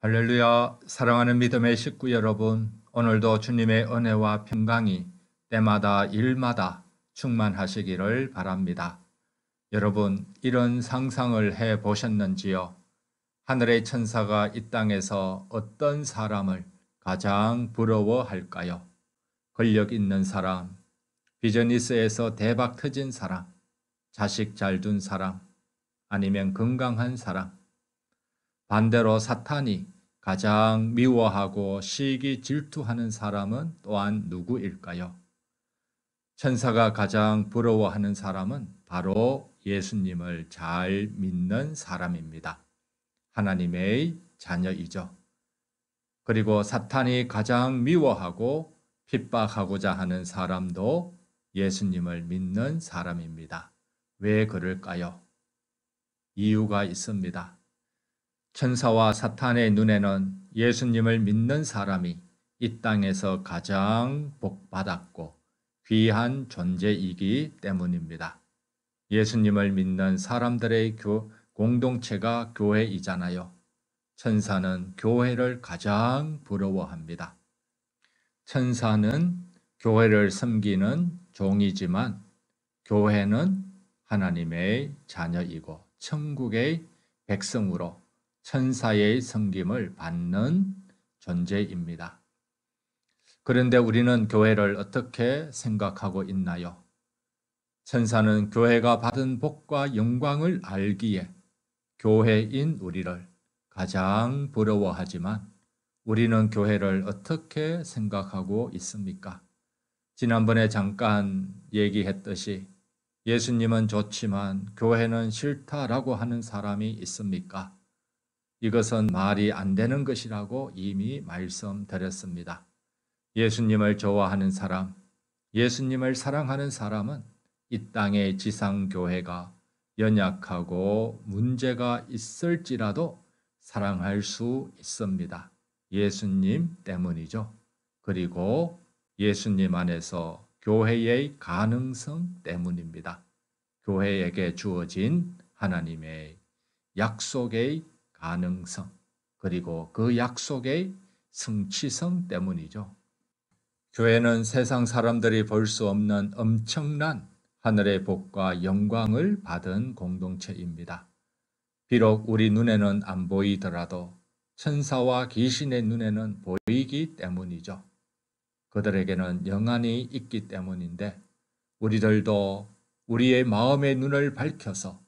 할렐루야, 사랑하는 믿음의 식구 여러분, 오늘도 주님의 은혜와 평강이 때마다 일마다 충만하시기를 바랍니다. 여러분, 이런 상상을 해 보셨는지요? 하늘의 천사가 이 땅에서 어떤 사람을 가장 부러워할까요? 권력 있는 사람, 비즈니스에서 대박 터진 사람, 자식 잘 둔 사람, 아니면 건강한 사람. 반대로 사탄이 가장 미워하고 시기 질투하는 사람은 또한 누구일까요? 천사가 가장 부러워하는 사람은 바로 예수님을 잘 믿는 사람입니다. 하나님의 자녀이죠. 그리고 사탄이 가장 미워하고 핍박하고자 하는 사람도 예수님을 믿는 사람입니다. 왜 그럴까요? 이유가 있습니다. 천사와 사탄의 눈에는 예수님을 믿는 사람이 이 땅에서 가장 복받았고 귀한 존재이기 때문입니다. 예수님을 믿는 사람들의 공동체가 교회이잖아요. 천사는 교회를 가장 부러워합니다. 천사는 교회를 섬기는 종이지만 교회는 하나님의 자녀이고 천국의 백성으로 천사의 섬김을 받는 존재입니다. 그런데 우리는 교회를 어떻게 생각하고 있나요? 천사는 교회가 받은 복과 영광을 알기에 교회인 우리를 가장 부러워하지만 우리는 교회를 어떻게 생각하고 있습니까? 지난번에 잠깐 얘기했듯이 예수님은 좋지만 교회는 싫다라고 하는 사람이 있습니까? 이것은 말이 안 되는 것이라고 이미 말씀드렸습니다. 예수님을 좋아하는 사람, 예수님을 사랑하는 사람은 이 땅의 지상교회가 연약하고 문제가 있을지라도 사랑할 수 있습니다. 예수님 때문이죠. 그리고 예수님 안에서 교회의 가능성 때문입니다. 교회에게 주어진 하나님의 약속의 가능성, 그리고 그 약속의 성취성 때문이죠. 교회는 세상 사람들이 볼 수 없는 엄청난 하늘의 복과 영광을 받은 공동체입니다. 비록 우리 눈에는 안 보이더라도 천사와 귀신의 눈에는 보이기 때문이죠. 그들에게는 영안이 있기 때문인데 우리들도 우리의 마음의 눈을 밝혀서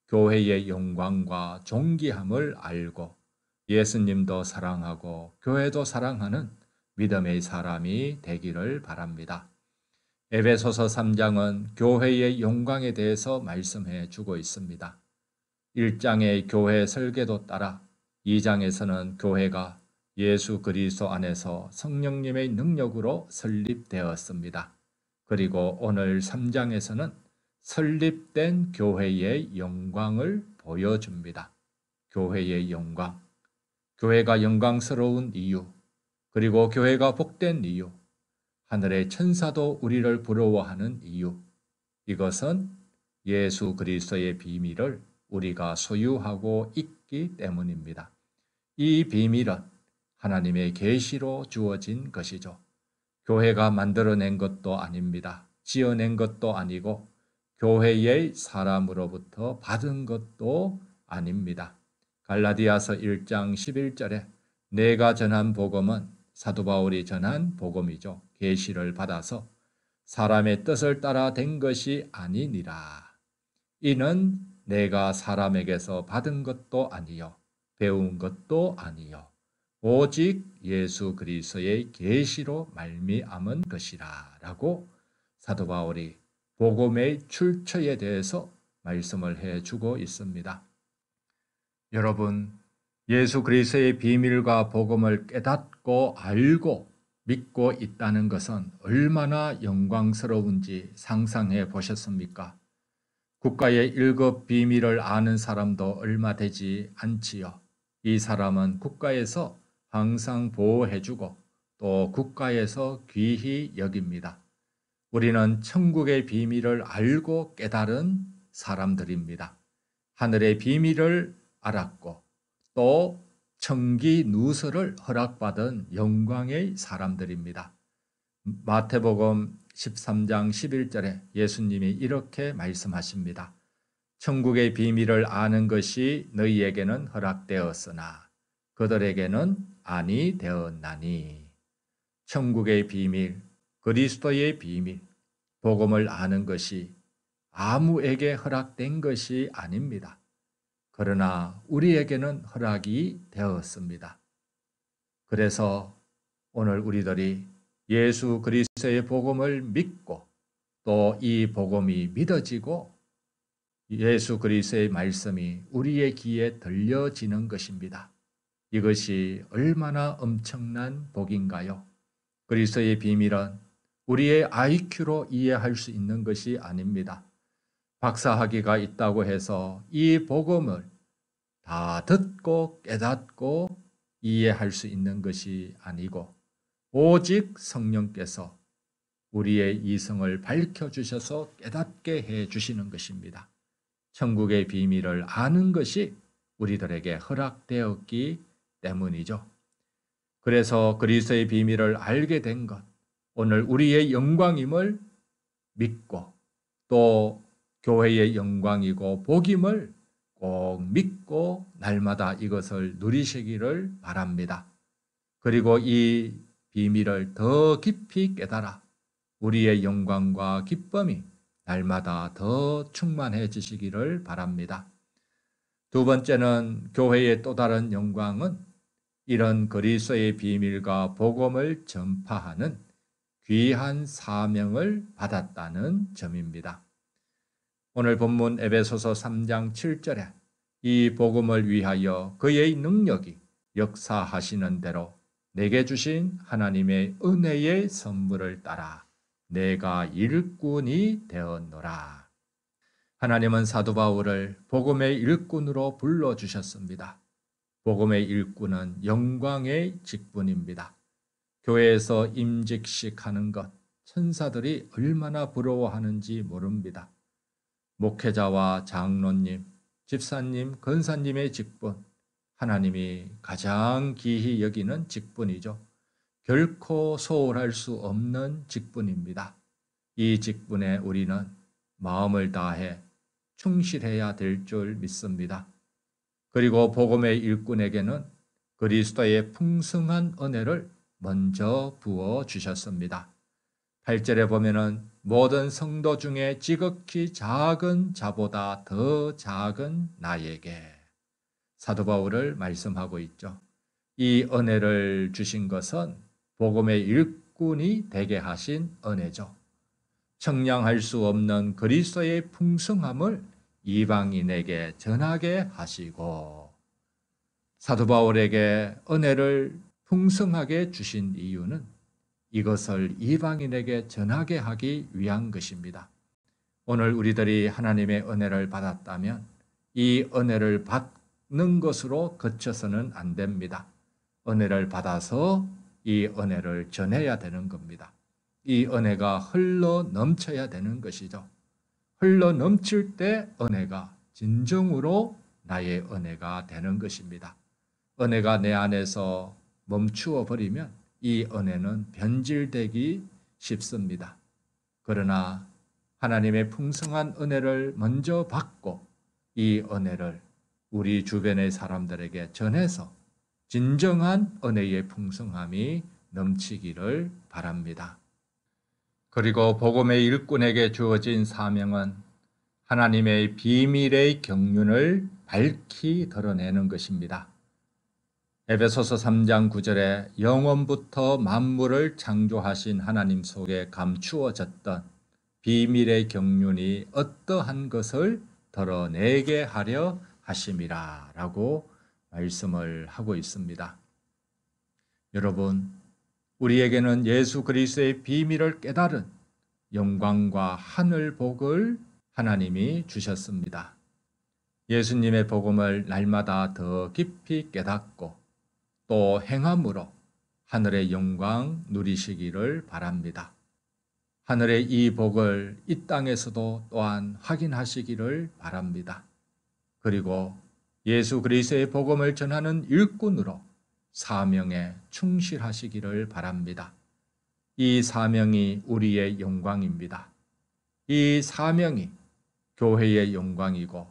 교회의 영광과 존귀함을 알고 예수님도 사랑하고 교회도 사랑하는 믿음의 사람이 되기를 바랍니다. 에베소서 3장은 교회의 영광에 대해서 말씀해 주고 있습니다. 1장의 교회 설계도 따라 2장에서는 교회가 예수 그리스도 안에서 성령님의 능력으로 설립되었습니다. 그리고 오늘 3장에서는 설립된 교회의 영광을 보여줍니다. 교회의 영광, 교회가 영광스러운 이유, 그리고 교회가 복된 이유, 하늘의 천사도 우리를 부러워하는 이유, 이것은 예수 그리스도의 비밀을 우리가 소유하고 있기 때문입니다. 이 비밀은 하나님의 계시로 주어진 것이죠. 교회가 만들어낸 것도 아닙니다. 지어낸 것도 아니고 교회의 사람으로부터 받은 것도 아닙니다. 갈라디아서 1장 11절에 내가 전한 복음은 사도 바울이 전한 복음이죠. 계시를 받아서 사람의 뜻을 따라 된 것이 아니니라. 이는 내가 사람에게서 받은 것도 아니요 배운 것도 아니요 오직 예수 그리스도의 계시로 말미암은 것이라 라고 사도 바울이 복음의 출처에 대해서 말씀을 해주고 있습니다. 여러분, 예수 그리스도의 비밀과 복음을 깨닫고 알고 믿고 있다는 것은 얼마나 영광스러운지 상상해 보셨습니까? 국가의 1급 비밀을 아는 사람도 얼마 되지 않지요. 이 사람은 국가에서 항상 보호해주고 또 국가에서 귀히 여깁니다. 우리는 천국의 비밀을 알고 깨달은 사람들입니다. 하늘의 비밀을 알았고 또 청기 누설을 허락받은 영광의 사람들입니다. 마태복음 13장 11절에 예수님이 이렇게 말씀하십니다. 천국의 비밀을 아는 것이 너희에게는 허락되었으나 그들에게는 아니 되었나니. 천국의 비밀, 그리스도의 비밀, 복음을 아는 것이 아무에게 허락된 것이 아닙니다. 그러나 우리에게는 허락이 되었습니다. 그래서 오늘 우리들이 예수 그리스도의 복음을 믿고 또 이 복음이 믿어지고 예수 그리스도의 말씀이 우리의 귀에 들려지는 것입니다. 이것이 얼마나 엄청난 복인가요? 그리스도의 비밀은 우리의 IQ로 이해할 수 있는 것이 아닙니다. 박사학위가 있다고 해서 이 복음을 다 듣고 깨닫고 이해할 수 있는 것이 아니고 오직 성령께서 우리의 이성을 밝혀주셔서 깨닫게 해주시는 것입니다. 천국의 비밀을 아는 것이 우리들에게 허락되었기 때문이죠. 그래서 그리스도의 비밀을 알게 된 것, 오늘 우리의 영광임을 믿고 또 교회의 영광이고 복임을 꼭 믿고 날마다 이것을 누리시기를 바랍니다. 그리고 이 비밀을 더 깊이 깨달아 우리의 영광과 기쁨이 날마다 더 충만해지시기를 바랍니다. 두 번째는 교회의 또 다른 영광은 이런 그리스도의 비밀과 복음을 전파하는 귀한 사명을 받았다는 점입니다. 오늘 본문 에베소서 3장 7절에 이 복음을 위하여 그의 능력이 역사하시는 대로 내게 주신 하나님의 은혜의 선물을 따라 내가 일꾼이 되었노라. 하나님은 사도 바울을 복음의 일꾼으로 불러주셨습니다. 복음의 일꾼은 영광의 직분입니다. 교회에서 임직식 하는 것, 천사들이 얼마나 부러워하는지 모릅니다. 목회자와 장로님, 집사님, 권사님의 직분, 하나님이 가장 기히 여기는 직분이죠. 결코 소홀할 수 없는 직분입니다. 이 직분에 우리는 마음을 다해 충실해야 될 줄 믿습니다. 그리고 복음의 일꾼에게는 그리스도의 풍성한 은혜를 먼저 부어 주셨습니다. 8절에 보면은 모든 성도 중에 지극히 작은 자보다 더 작은 나에게 사도 바울을 말씀하고 있죠. 이 은혜를 주신 것은 복음의 일꾼이 되게 하신 은혜죠. 청량할 수 없는 그리스도의 풍성함을 이방인에게 전하게 하시고 사도 바울에게 은혜를 풍성하게 주신 이유는 이것을 이방인에게 전하게 하기 위한 것입니다. 오늘 우리들이 하나님의 은혜를 받았다면 이 은혜를 받는 것으로 그쳐서는 안 됩니다. 은혜를 받아서 이 은혜를 전해야 되는 겁니다. 이 은혜가 흘러 넘쳐야 되는 것이죠. 흘러 넘칠 때 은혜가 진정으로 나의 은혜가 되는 것입니다. 은혜가 내 안에서 멈추어 버리면 이 은혜는 변질되기 쉽습니다. 그러나 하나님의 풍성한 은혜를 먼저 받고 이 은혜를 우리 주변의 사람들에게 전해서 진정한 은혜의 풍성함이 넘치기를 바랍니다. 그리고 복음의 일꾼에게 주어진 사명은 하나님의 비밀의 경륜을 밝히 드러내는 것입니다. 에베소서 3장 9절에 영원부터 만물을 창조하신 하나님 속에 감추어졌던 비밀의 경륜이 어떠한 것을 드러내게 하려 하심이라 라고 말씀을 하고 있습니다. 여러분, 우리에게는 예수 그리스도의 비밀을 깨달은 영광과 하늘 복을 하나님이 주셨습니다. 예수님의 복음을 날마다 더 깊이 깨닫고 또 행함으로 하늘의 영광 누리시기를 바랍니다. 하늘의 이 복을 이 땅에서도 또한 확인하시기를 바랍니다. 그리고 예수 그리스도의 복음을 전하는 일꾼으로 사명에 충실하시기를 바랍니다. 이 사명이 우리의 영광입니다. 이 사명이 교회의 영광이고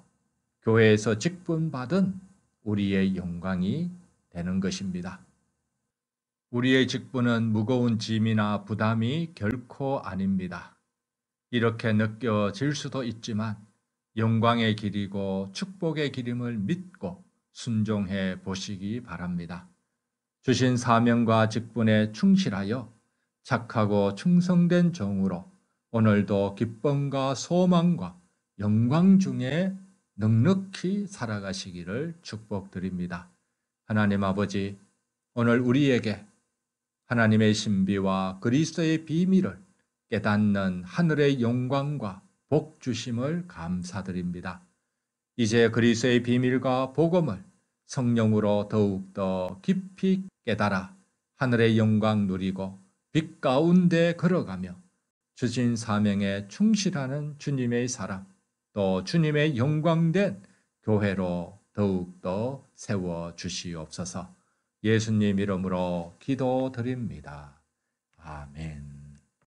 교회에서 직분받은 우리의 영광이 되는 것입니다. 우리의 직분은 무거운 짐이나 부담이 결코 아닙니다. 이렇게 느껴질 수도 있지만 영광의 길이고 축복의 길임을 믿고 순종해 보시기 바랍니다. 주신 사명과 직분에 충실하여 착하고 충성된 종으로 오늘도 기쁨과 소망과 영광 중에 넉넉히 살아가시기를 축복드립니다. 하나님 아버지, 오늘 우리에게 하나님의 신비와 그리스도의 비밀을 깨닫는 하늘의 영광과 복 주심을 감사드립니다. 이제 그리스도의 비밀과 복음을 성령으로 더욱더 깊이 깨달아 하늘의 영광 누리고 빛 가운데 걸어가며 주신 사명에 충실하는 주님의 사람, 또 주님의 영광된 교회로 더욱더 세워 주시옵소서. 예수님 이름으로 기도드립니다. 아멘.